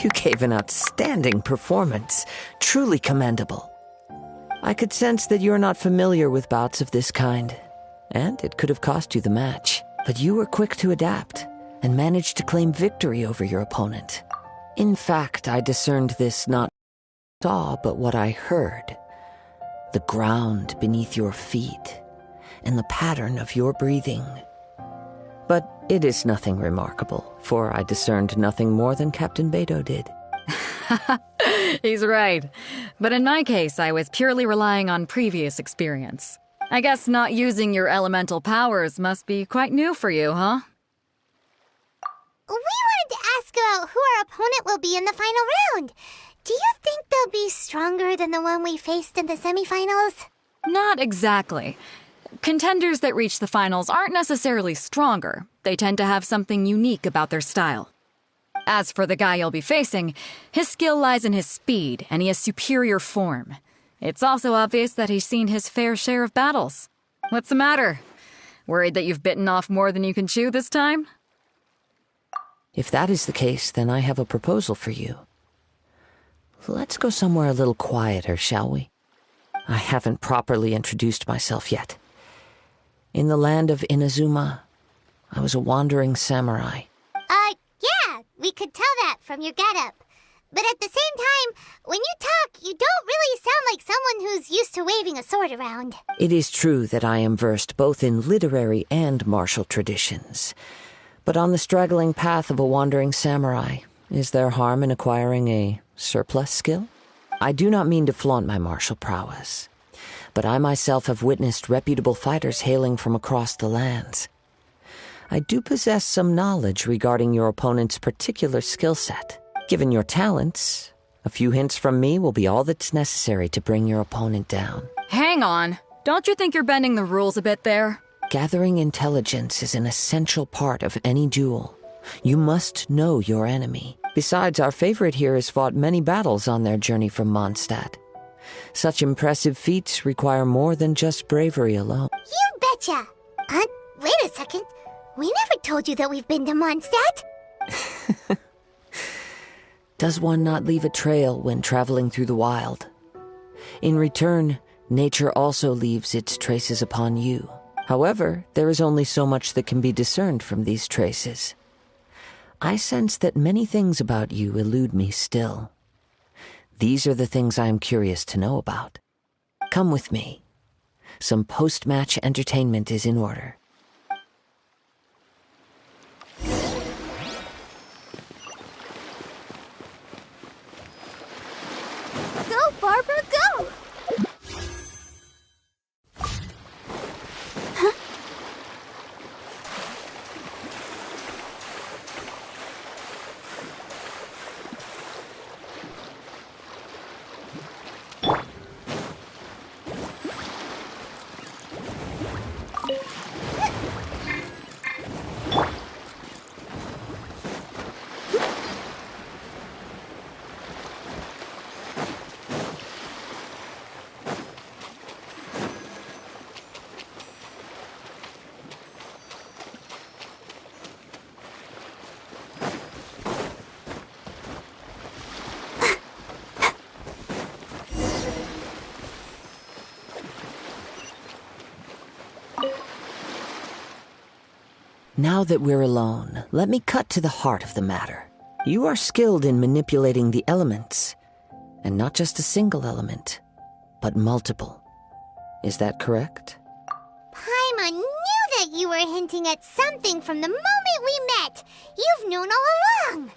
You gave an outstanding performance, truly commendable. I could sense that you're not familiar with bouts of this kind, and it could have cost you the match. But you were quick to adapt and managed to claim victory over your opponent. In fact, I discerned this not saw, but what I heard. The ground beneath your feet and the pattern of your breathing. But it is nothing remarkable, for I discerned nothing more than Captain Beto did. He's right. But in my case, I was purely relying on previous experience. I guess not using your elemental powers must be quite new for you, huh? We wanted to ask about who our opponent will be in the final round. Do you think they'll be stronger than the one we faced in the semifinals? Not exactly. Contenders that reach the finals aren't necessarily stronger. They tend to have something unique about their style. As for the guy you'll be facing, his skill lies in his speed, and he has superior form. It's also obvious that he's seen his fair share of battles. What's the matter? Worried that you've bitten off more than you can chew this time? If that is the case, then I have a proposal for you. Let's go somewhere a little quieter, shall we? I haven't properly introduced myself yet. In the land of Inazuma, I was a wandering samurai. Yeah, we could tell that from your getup. But at the same time, when you talk, you don't really sound like someone who's used to waving a sword around. It is true that I am versed both in literary and martial traditions. But on the straggling path of a wandering samurai, is there harm in acquiring a surplus skill? I do not mean to flaunt my martial prowess, but I myself have witnessed reputable fighters hailing from across the lands. I do possess some knowledge regarding your opponent's particular skill set. Given your talents, a few hints from me will be all that's necessary to bring your opponent down. Hang on. Don't you think you're bending the rules a bit there? Gathering intelligence is an essential part of any duel. You must know your enemy. Besides, our favorite here has fought many battles on their journey from Mondstadt. Such impressive feats require more than just bravery alone. You betcha! Wait a second. We never told you that we've been to Mondstadt. Does one not leave a trail when traveling through the wild? In return, nature also leaves its traces upon you. However, there is only so much that can be discerned from these traces. I sense that many things about you elude me still. These are the things I am curious to know about. Come with me. Some post-match entertainment is in order. Go, Barbara, go! Now that we're alone, let me cut to the heart of the matter. You are skilled in manipulating the elements, and not just a single element, but multiple. Is that correct? Paimon knew that you were hinting at something from the moment we met. You've known all along.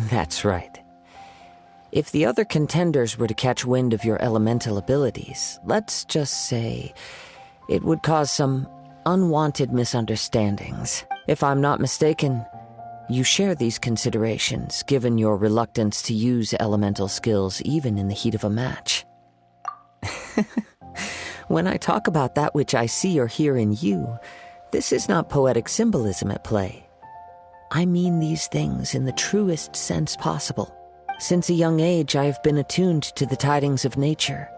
That's right. If the other contenders were to catch wind of your elemental abilities, let's just say it would cause some unwanted misunderstandings. If I'm not mistaken, you share these considerations, given your reluctance to use elemental skills even in the heat of a match. When I talk about that which I see or hear in you, this is not poetic symbolism at play. I mean these things in the truest sense possible. Since a young age, I have been attuned to the tidings of nature.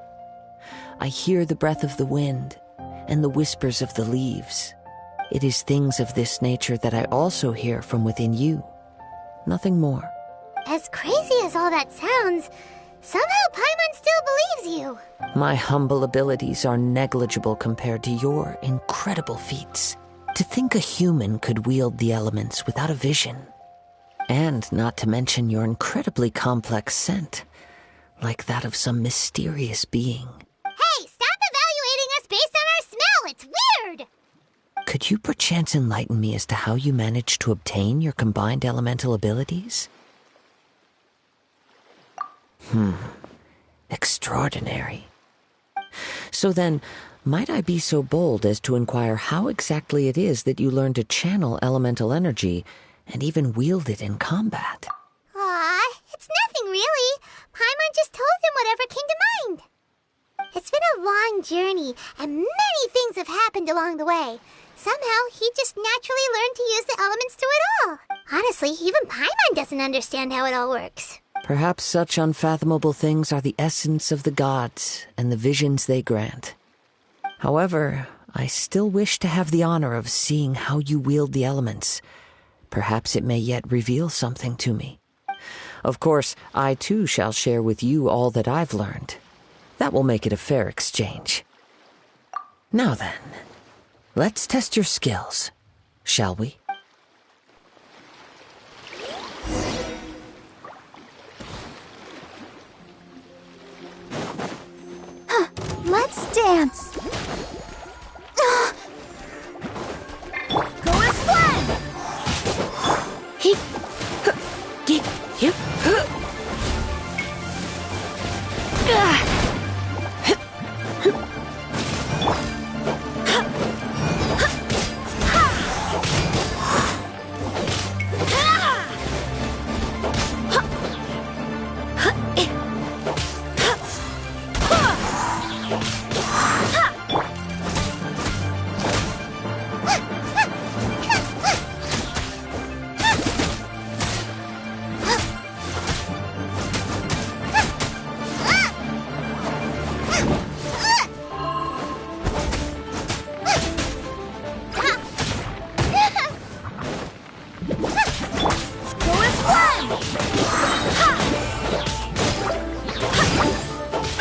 I hear the breath of the wind and the whispers of the leaves. It is things of this nature that I also hear from within you. Nothing more. As crazy as all that sounds, somehow Paimon still believes you. My humble abilities are negligible compared to your incredible feats. To think a human could wield the elements without a vision. And not to mention your incredibly complex scent, like that of some mysterious being. Hey, stop evaluating us based on our smell! It's weird! Could you perchance enlighten me as to how you managed to obtain your combined elemental abilities? Extraordinary. So then, might I be so bold as to inquire how exactly it is that you learned to channel elemental energy and even wield it in combat? Aw, it's nothing really. Paimon just told him whatever came to mind. It's been a long journey, and many things have happened along the way. Somehow, he just naturally learned to use the elements through it all. Honestly, even Paimon doesn't understand how it all works. Perhaps such unfathomable things are the essence of the gods and the visions they grant. However, I still wish to have the honor of seeing how you wield the elements. Perhaps it may yet reveal something to me. Of course, I too shall share with you all that I've learned. That will make it a fair exchange. Now then, let's test your skills, shall we? Let's dance. Go as planned.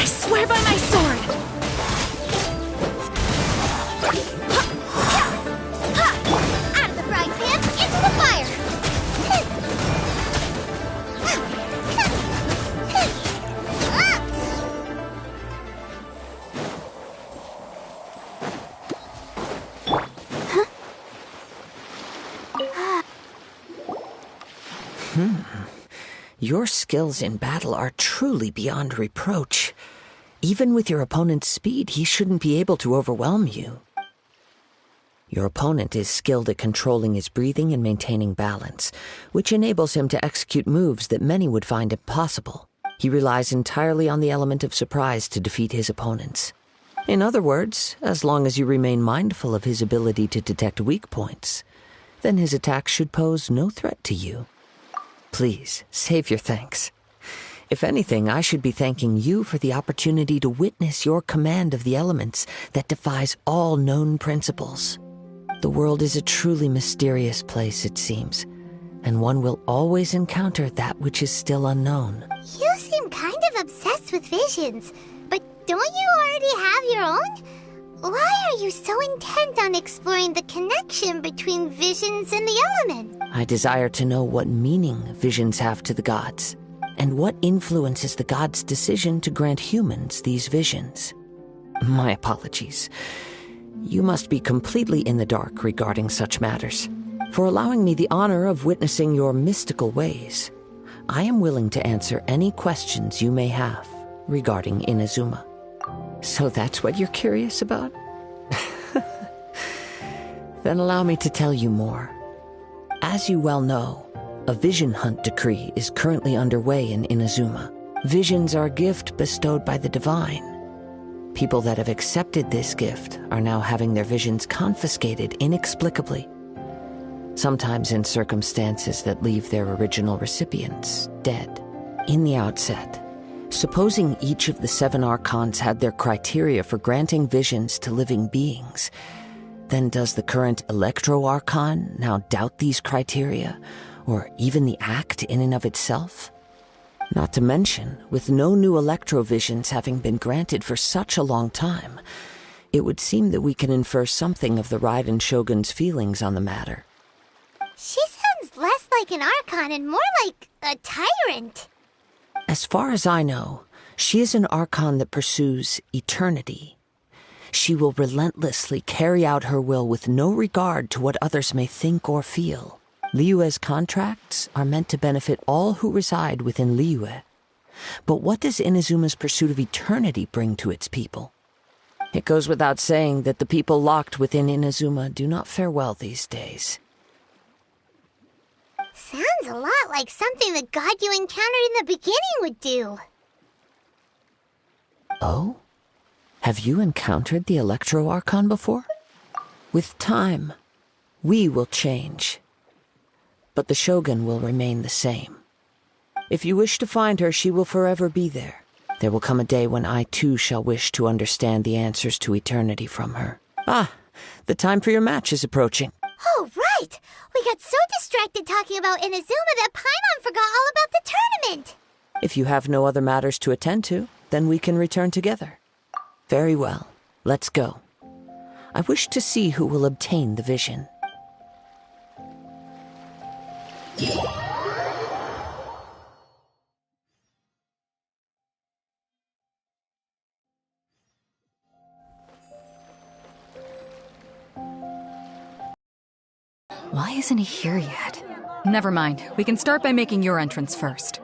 I swear by my sword! Out of the frying pan, into the fire! Your skills in battle are truly beyond reproach. Even with your opponent's speed, he shouldn't be able to overwhelm you. Your opponent is skilled at controlling his breathing and maintaining balance, which enables him to execute moves that many would find impossible. He relies entirely on the element of surprise to defeat his opponents. In other words, as long as you remain mindful of his ability to detect weak points, then his attacks should pose no threat to you. Please, save your thanks. If anything, I should be thanking you for the opportunity to witness your command of the elements that defies all known principles. The world is a truly mysterious place, it seems, and one will always encounter that which is still unknown. You seem kind of obsessed with visions, but don't you already have your own? Why are you so intent on exploring the connection between visions and the elements? I desire to know what meaning visions have to the gods, and what influences the gods' decision to grant humans these visions. My apologies. You must be completely in the dark regarding such matters. For allowing me the honor of witnessing your mystical ways, I am willing to answer any questions you may have regarding Inazuma. So that's what you're curious about? Then allow me to tell you more. As you well know, a vision hunt decree is currently underway in Inazuma. Visions are a gift bestowed by the divine. People that have accepted this gift are now having their visions confiscated inexplicably, sometimes in circumstances that leave their original recipients dead. In the outset, supposing each of the 7 archons had their criteria for granting visions to living beings, then does the current Electro-Archon now doubt these criteria, or even the act in and of itself? Not to mention, with no new electrovisions having been granted for such a long time, it would seem that we can infer something of the Raiden Shogun's feelings on the matter. She sounds less like an Archon and more like a tyrant. As far as I know, she is an Archon that pursues eternity. She will relentlessly carry out her will with no regard to what others may think or feel. Liyue's contracts are meant to benefit all who reside within Liyue. But what does Inazuma's pursuit of eternity bring to its people? It goes without saying that the people locked within Inazuma do not fare well these days. Sounds a lot like something the god you encountered in the beginning would do. Oh? Have you encountered the Electro Archon before? With time, we will change. But the Shogun will remain the same. If you wish to find her, she will forever be there. There will come a day when I too shall wish to understand the answers to eternity from her. Ah, the time for your match is approaching. Oh, right! We got so distracted talking about Inazuma that Paimon forgot all about the tournament! If you have no other matters to attend to, then we can return together. Very well, let's go. I wish to see who will obtain the vision. Why isn't he here yet? Never mind. We can start by making your entrance first.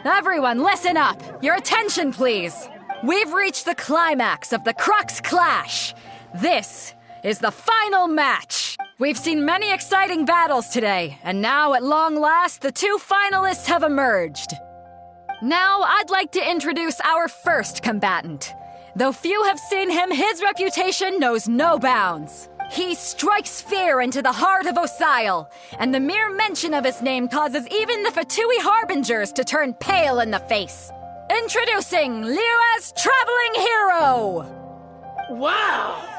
Everyone, listen up! Your attention, please! We've reached the climax of the Crux Clash! This is the final match! We've seen many exciting battles today, and now, at long last, the two finalists have emerged. Now, I'd like to introduce our first combatant. Though few have seen him, his reputation knows no bounds. He strikes fear into the heart of Osile, and the mere mention of his name causes even the Fatui Harbingers to turn pale in the face. Introducing Liyue's traveling hero! Wow!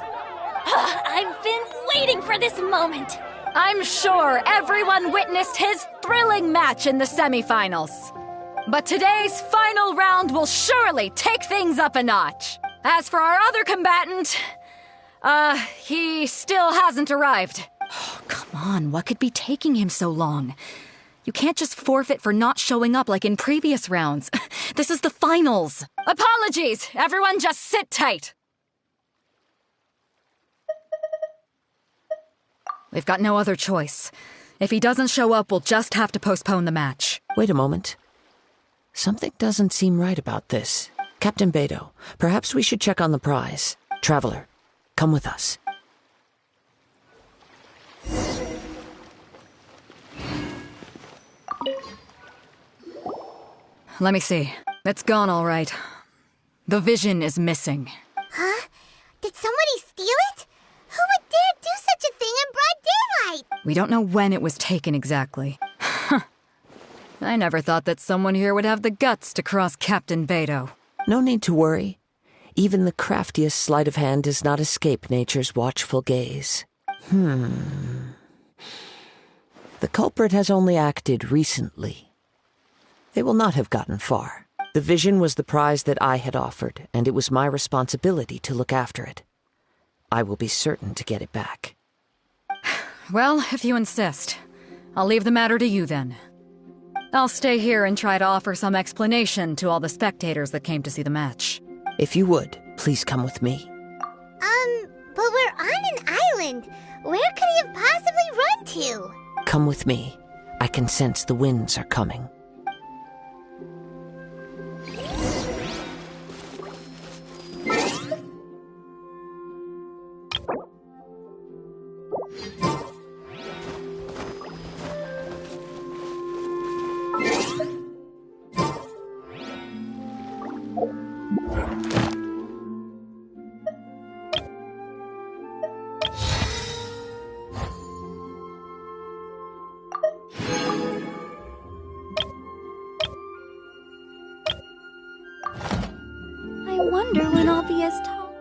I've been waiting for this moment! I'm sure everyone witnessed his thrilling match in the semifinals. But today's final round will surely take things up a notch. As for our other combatant, he still hasn't arrived. Oh, come on, what could be taking him so long? You can't just forfeit for not showing up like in previous rounds. This is the finals. Apologies! Everyone just sit tight. We've got no other choice. If he doesn't show up, we'll just have to postpone the match. Wait a moment. Something doesn't seem right about this. Captain Beto, perhaps we should check on the prize. Traveler, come with us. Let me see. It's gone all right. The vision is missing. Huh? Did somebody steal it? Who would dare do such a thing in broad daylight? We don't know when it was taken exactly. I never thought that someone here would have the guts to cross Captain Beto. No need to worry. Even the craftiest sleight of hand does not escape nature's watchful gaze. The culprit has only acted recently. They will not have gotten far. The vision was the prize that I had offered, and it was my responsibility to look after it. I will be certain to get it back. Well, if you insist. I'll leave the matter to you then. I'll stay here and try to offer some explanation to all the spectators that came to see the match. If you would, please come with me. But we're on an island. Where could he have possibly run to? Come with me. I can sense the winds are coming. I wonder when I'll be as tall.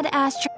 bad ashtray.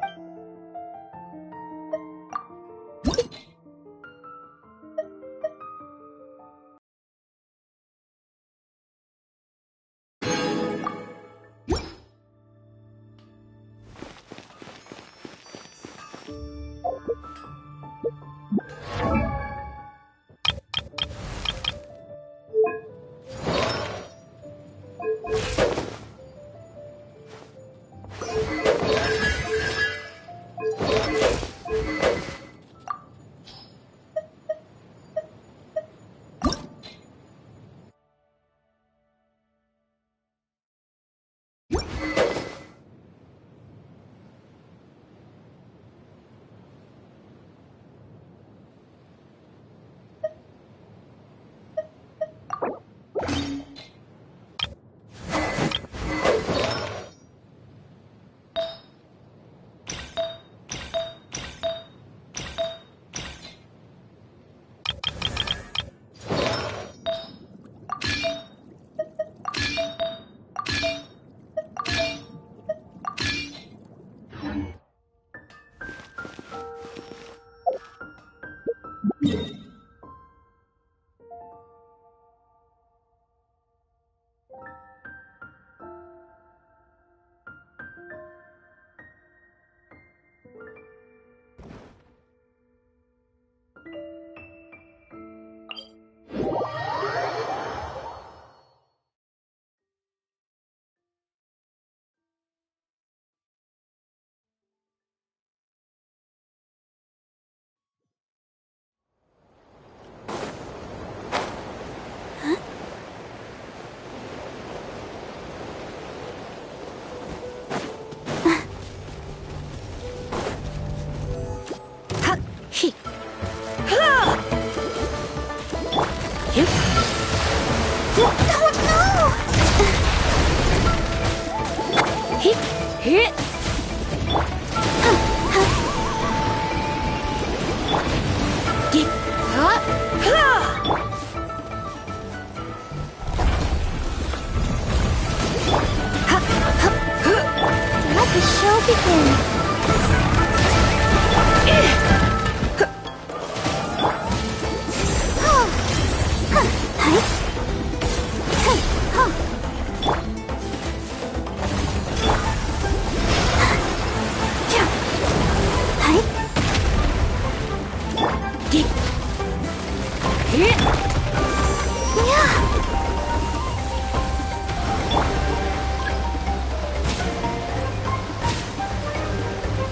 Let the show begin.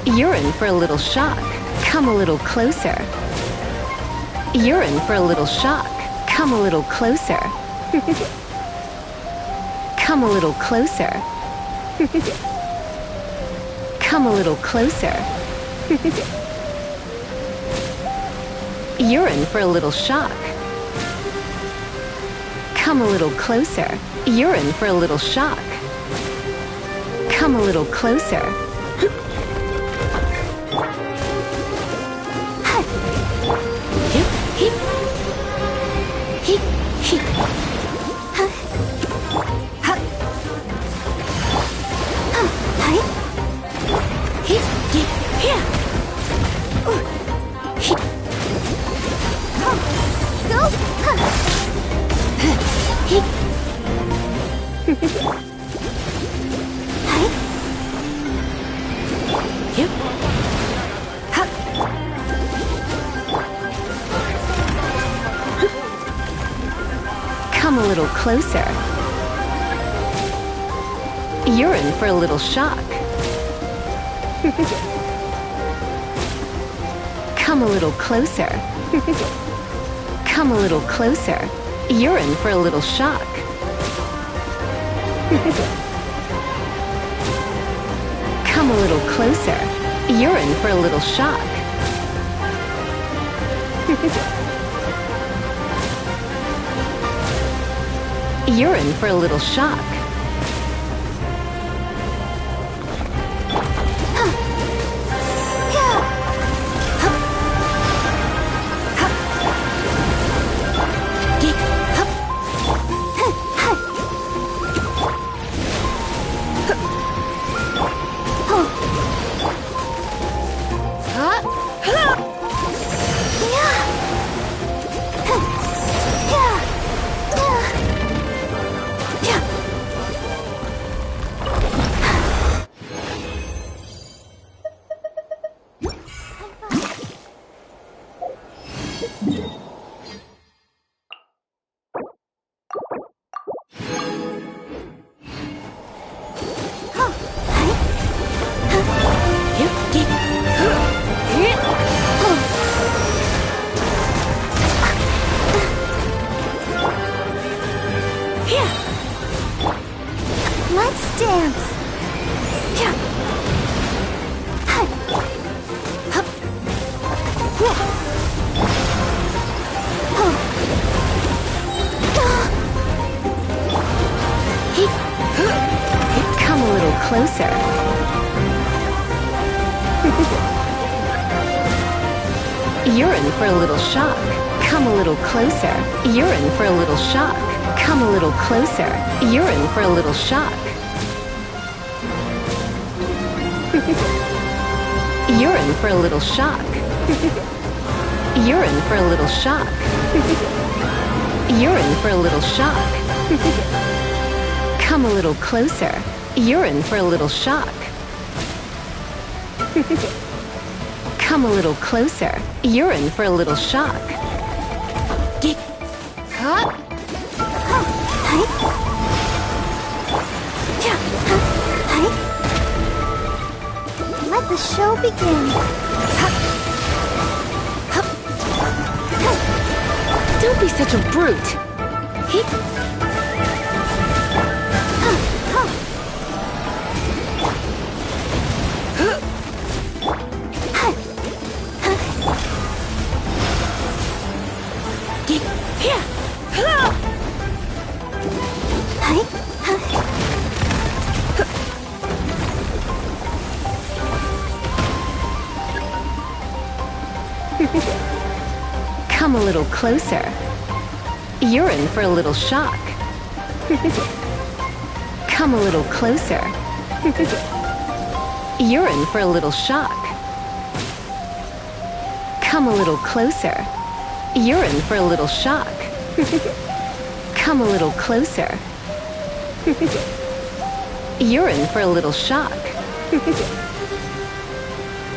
You're in for a little shock. Come a little closer. You're in for a little shock. Come a little closer. Come a little closer. Come a little closer. You're in for a little shock. Come a little closer. You're in for a little shock. Come a little closer. Come a little closer. You're in for a little shock. Come a little closer. Come a little closer. You're in for a little shock. Come a little closer. You're in for a little shock. You're in for a little shock. closer. You're in for a little shock. Come a little closer. You're in for a little shock. Come a little closer. You're in for a little shock. You're in for a little shock. You're in for a little shock. You're in for a little shock. Come a little closer. You're in for a little shock. Come a little closer. You're in for a little shock. Let the show begin. Don't be such a brute. Come a little closer. You're in for a little shock. Come a little closer. You're in for a little shock. Come a little closer. You're in for a little shock. Come a little closer. You're in for a little shock.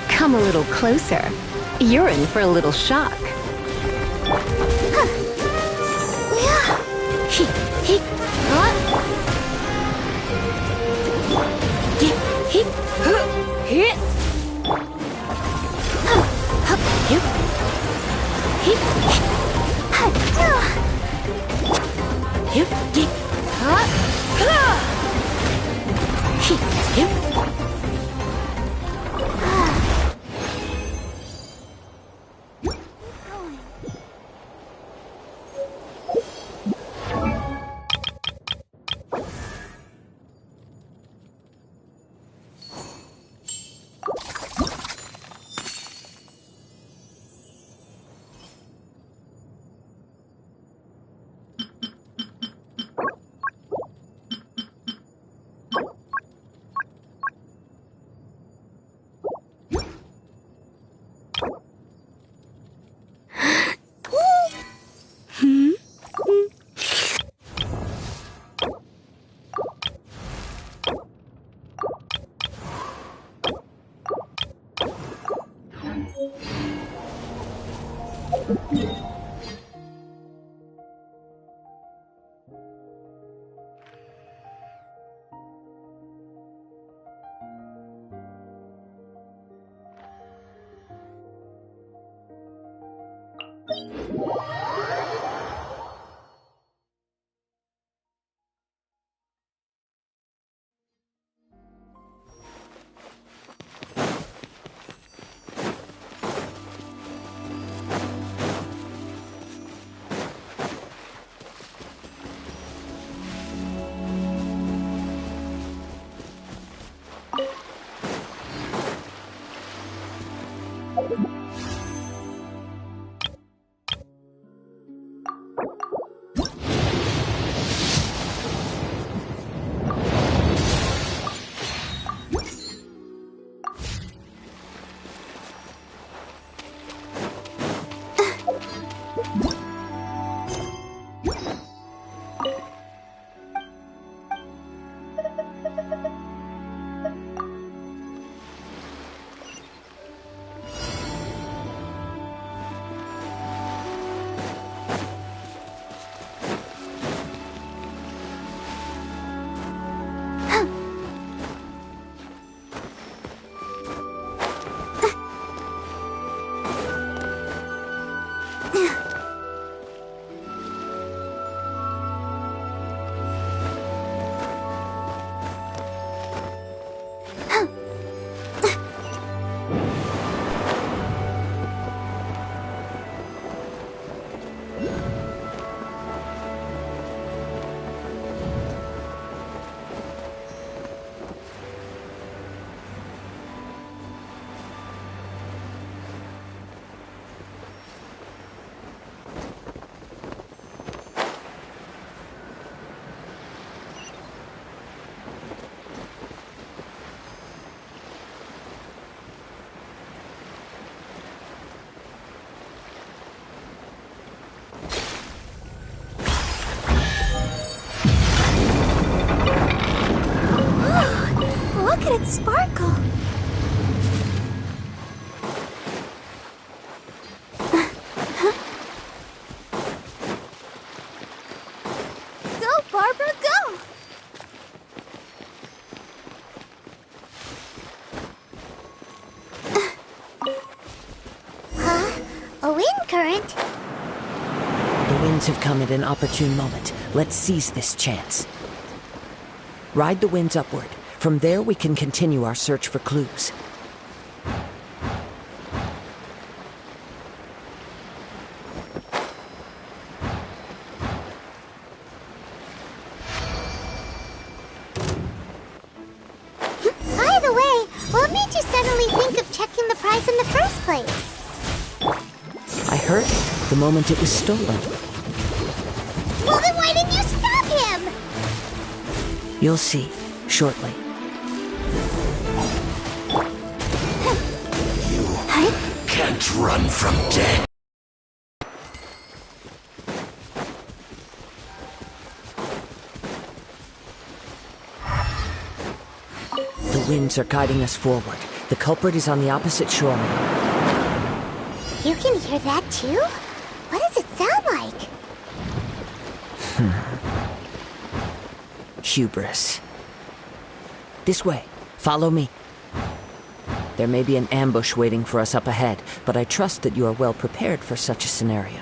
Come a little closer. You're in for a little shock. Look at it sparkle. Go, Barbara, go! A wind current? The winds have come at an opportune moment. Let's seize this chance. Ride the winds upward. From there, we can continue our search for clues. By the way, what made you suddenly think of checking the prize in the first place? I heard it the moment it was stolen. Well, then why didn't you stop him? You'll see, shortly. Can't run from death. The winds are guiding us forward. The culprit is on the opposite shore now. You can hear that too? What does it sound like? Hubris. This way. Follow me. There may be an ambush waiting for us up ahead, but I trust that you are well prepared for such a scenario.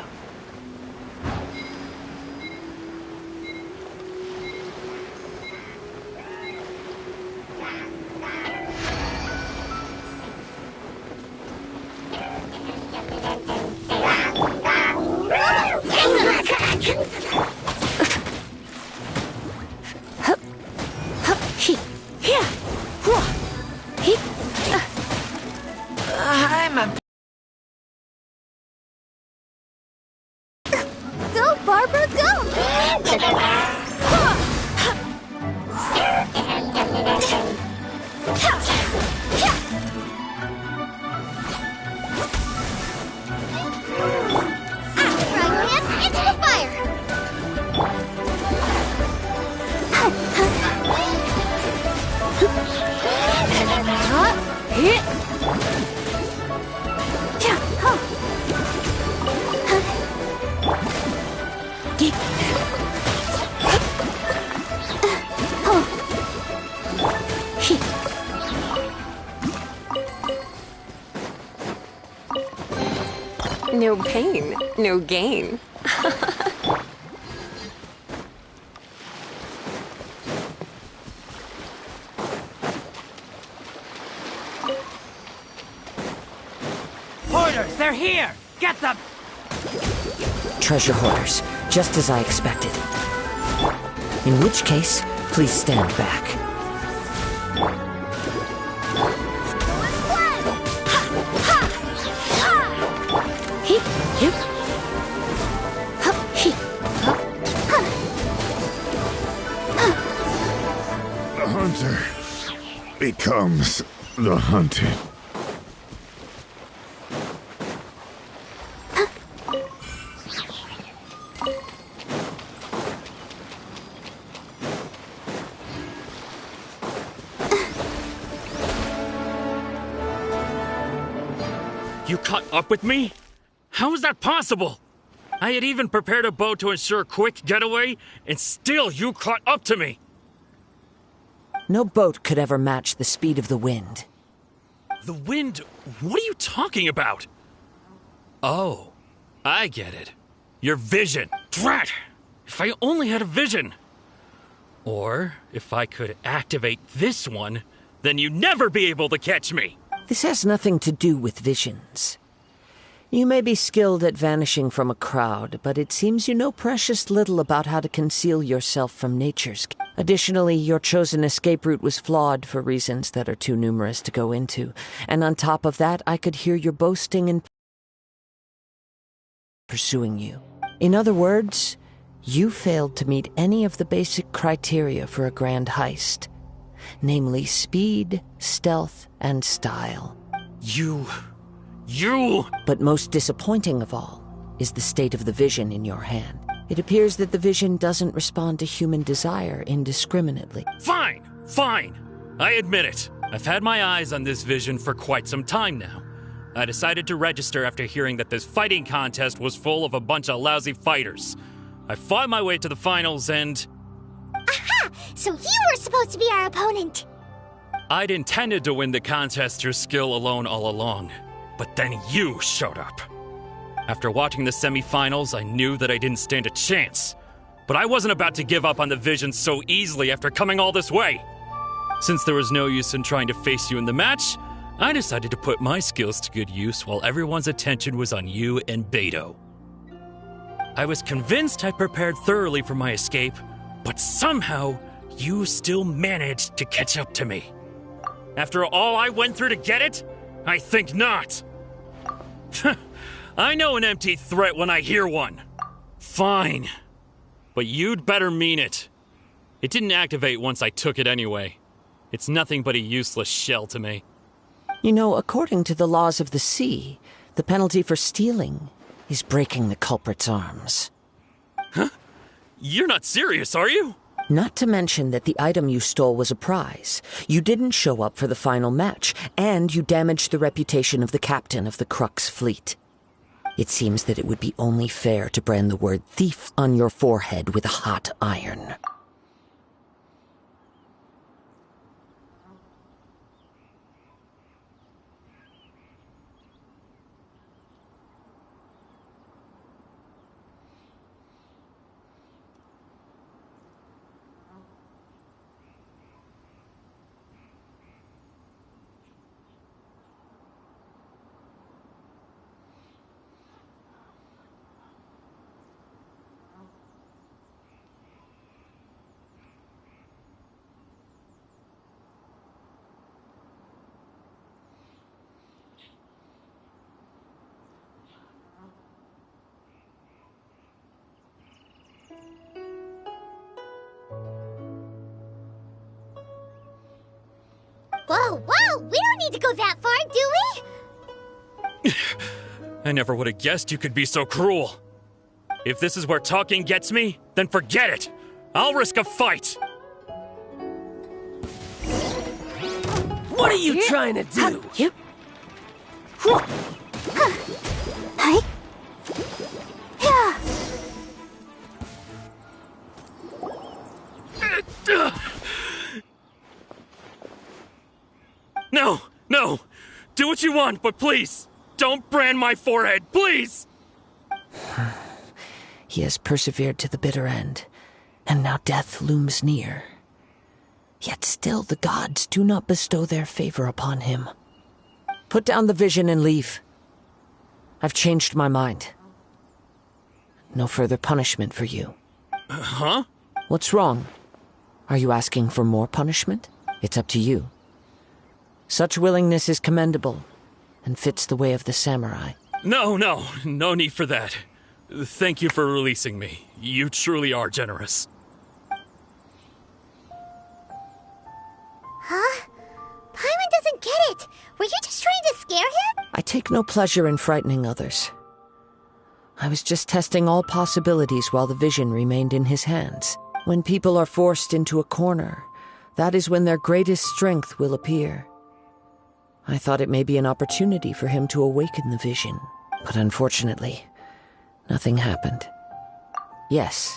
Go, Barbara, go! Frying pan into the fire! No pain, no gain. Hoarders, they're here! Get them! Treasure hoarders, just as I expected. In which case, please stand back. The hunter becomes the hunted. You caught up with me? How is that possible? I had even prepared a boat to ensure a quick getaway, and still you caught up to me! No boat could ever match the speed of the wind. The wind? What are you talking about? Oh, I get it. Your vision. Drat! If I only had a vision! Or, if I could activate this one, then you'd never be able to catch me! This has nothing to do with visions. You may be skilled at vanishing from a crowd, but it seems you know precious little about how to conceal yourself from nature's. Additionally, your chosen escape route was flawed for reasons that are too numerous to go into. And on top of that, I could hear your boasting and pursuing you. In other words, you failed to meet any of the basic criteria for a grand heist. Namely, speed, stealth, and style. You... But most disappointing of all is the state of the vision in your hand. It appears that the vision doesn't respond to human desire indiscriminately. Fine! I admit it. I've had my eyes on this vision for quite some time now. I decided to register after hearing that this fighting contest was full of a bunch of lousy fighters. I fought my way to the finals and... Aha! So you were supposed to be our opponent! I'd intended to win the contest through skill alone all along, but then you showed up. After watching the semifinals, I knew that I didn't stand a chance. But I wasn't about to give up on the vision so easily after coming all this way. Since there was no use in trying to face you in the match, I decided to put my skills to good use while everyone's attention was on you and Beto. I was convinced I prepared thoroughly for my escape, but somehow you still managed to catch up to me. After all I went through to get it? I think not. I know an empty threat when I hear one. Fine. But you'd better mean it. It didn't activate once I took it anyway. It's nothing but a useless shell to me. You know, according to the laws of the sea, the penalty for stealing is breaking the culprit's arms. Huh? You're not serious, are you? Not to mention that the item you stole was a prize. You didn't show up for the final match, and you damaged the reputation of the captain of the Crux fleet. It seems that it would be only fair to brand the word thief on your forehead with a hot iron. Whoa, we don't need to go that far, do we? I never would have guessed you could be so cruel. If this is where talking gets me, then forget it. I'll risk a fight. What are you trying to do? No! Do what you want, but please, don't brand my forehead, please! He has persevered to the bitter end, and now death looms near. Yet still the gods do not bestow their favor upon him. Put down the vision and leave. I've changed my mind. No further punishment for you. Huh? What's wrong? Are you asking for more punishment? It's up to you. Such willingness is commendable, and fits the way of the samurai. No need for that. Thank you for releasing me. You truly are generous. Huh? Paimon doesn't get it. Were you just trying to scare him? I take no pleasure in frightening others. I was just testing all possibilities while the vision remained in his hands. When people are forced into a corner, that is when their greatest strength will appear. I thought it may be an opportunity for him to awaken the vision, but unfortunately, nothing happened. Yes,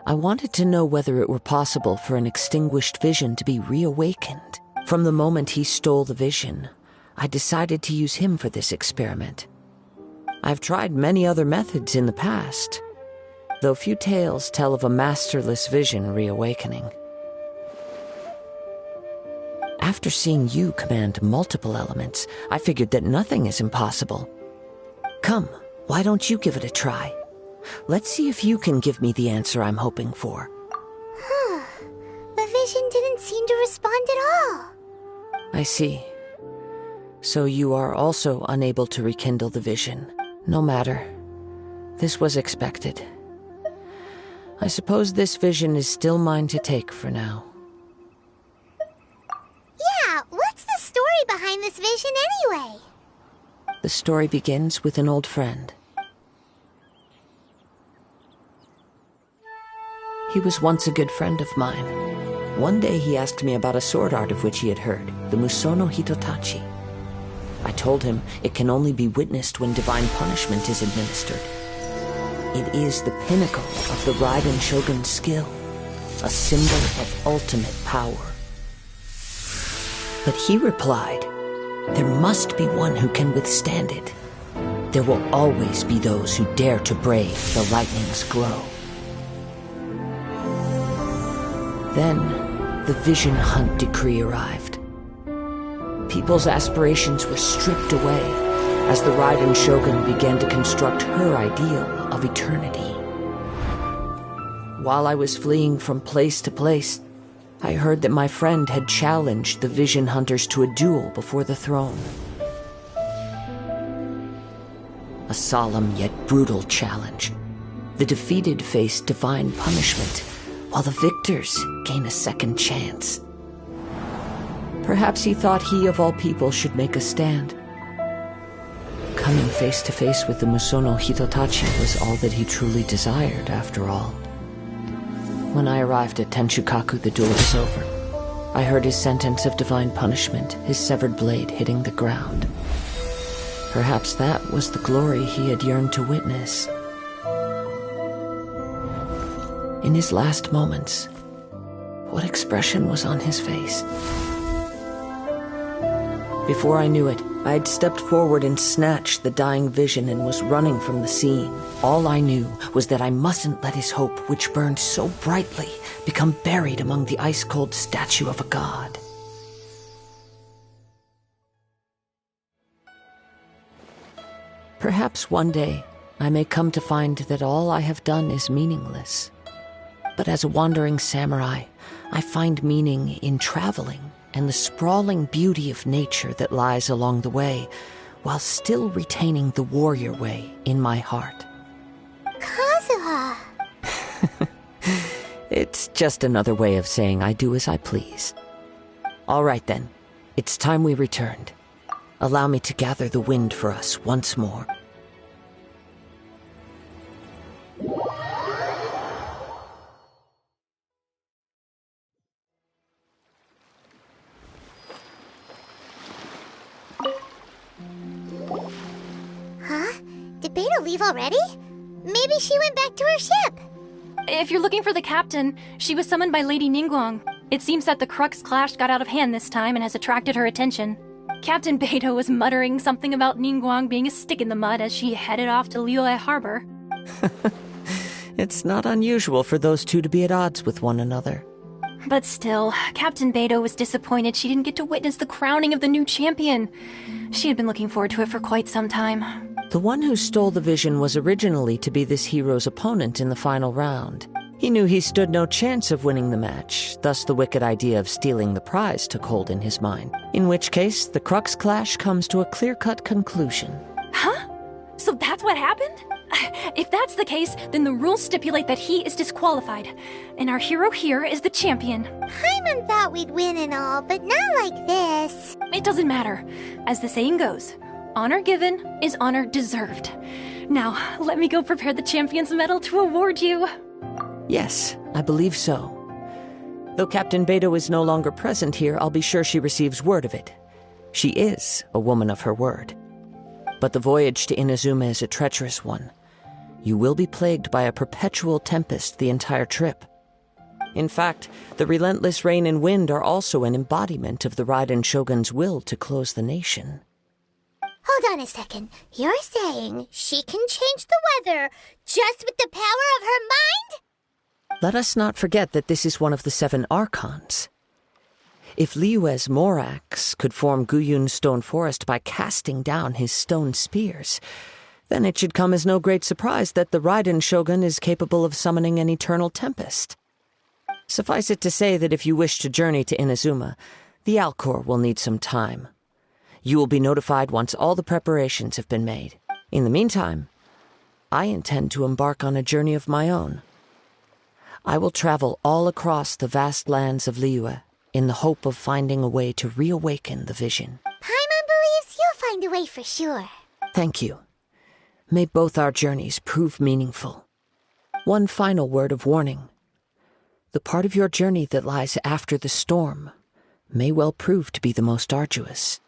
I wanted to know whether it were possible for an extinguished vision to be reawakened. From the moment he stole the vision, I decided to use him for this experiment. I've tried many other methods in the past, though few tales tell of a masterless vision reawakening. After seeing you command multiple elements, I figured that nothing is impossible. Come, why don't you give it a try? Let's see if you can give me the answer I'm hoping for. The vision didn't seem to respond at all. I see. So you are also unable to rekindle the vision. No matter. This was expected. I suppose this vision is still mine to take for now. Yeah, what's the story behind this vision anyway? The story begins with an old friend. He was once a good friend of mine. One day he asked me about a sword art of which he had heard, the Musono Hitotachi. I told him it can only be witnessed when divine punishment is administered. It is the pinnacle of the Raiden Shogun's skill, a symbol of ultimate power. But he replied, there must be one who can withstand it. There will always be those who dare to brave the lightning's glow. Then, the Vision Hunt decree arrived. People's aspirations were stripped away as the Raiden Shogun began to construct her ideal of eternity. While I was fleeing from place to place, I heard that my friend had challenged the Vision Hunters to a duel before the throne. A solemn yet brutal challenge. The defeated face divine punishment, while the victors gain a second chance. Perhaps he thought he of all people should make a stand. Coming face to face with the Musono Hitotachi was all that he truly desired, after all. When I arrived at Tenchukaku, the duel was over. I heard his sentence of divine punishment, his severed blade hitting the ground. Perhaps that was the glory he had yearned to witness. In his last moments, what expression was on his face? Before I knew it, I had stepped forward and snatched the dying vision and was running from the scene. All I knew was that I mustn't let his hope, which burned so brightly, become buried among the ice-cold statue of a god. Perhaps one day I may come to find that all I have done is meaningless. But as a wandering samurai, I find meaning in traveling and the sprawling beauty of nature that lies along the way, while still retaining the warrior way in my heart. Kazuha! It's just another way of saying I do as I please. All right then, it's time we returned. Allow me to gather the wind for us once more. Huh? Did Beto leave already? Maybe she went back to her ship. If you're looking for the captain, she was summoned by Lady Ningguang. It seems that the Crux clash got out of hand this time and has attracted her attention. Captain Beto was muttering something about Ningguang being a stick in the mud as she headed off to Liyue Harbor. It's not unusual for those two to be at odds with one another. But still, Captain Beto was disappointed she didn't get to witness the crowning of the new champion. She had been looking forward to it for quite some time. The one who stole the vision was originally to be this hero's opponent in the final round. He knew he stood no chance of winning the match, thus the wicked idea of stealing the prize took hold in his mind. In which case, the Crux clash comes to a clear-cut conclusion. Huh? So that's what happened? If that's the case, then the rules stipulate that he is disqualified, and our hero here is the champion. Paimon thought we'd win and all, but not like this. It doesn't matter. As the saying goes, honor given is honor deserved. Now, let me go prepare the champion's medal to award you. Yes, I believe so. Though Captain Beto is no longer present here, I'll be sure she receives word of it. She is a woman of her word. But the voyage to Inazuma is a treacherous one. You will be plagued by a perpetual tempest the entire trip. In fact, the relentless rain and wind are also an embodiment of the Raiden Shogun's will to close the nation. Hold on a second. You're saying she can change the weather just with the power of her mind? Let us not forget that this is one of the 7 Archons. If Liyue's Morax could form Guyun's stone forest by casting down his stone spears, then it should come as no great surprise that the Raiden Shogun is capable of summoning an eternal tempest. Suffice it to say that if you wish to journey to Inazuma, the Alcor will need some time. You will be notified once all the preparations have been made. In the meantime, I intend to embark on a journey of my own. I will travel all across the vast lands of Liyue in the hope of finding a way to reawaken the vision. Paimon believes you'll find a way for sure. Thank you. May both our journeys prove meaningful. One final word of warning. The part of your journey that lies after the storm may well prove to be the most arduous.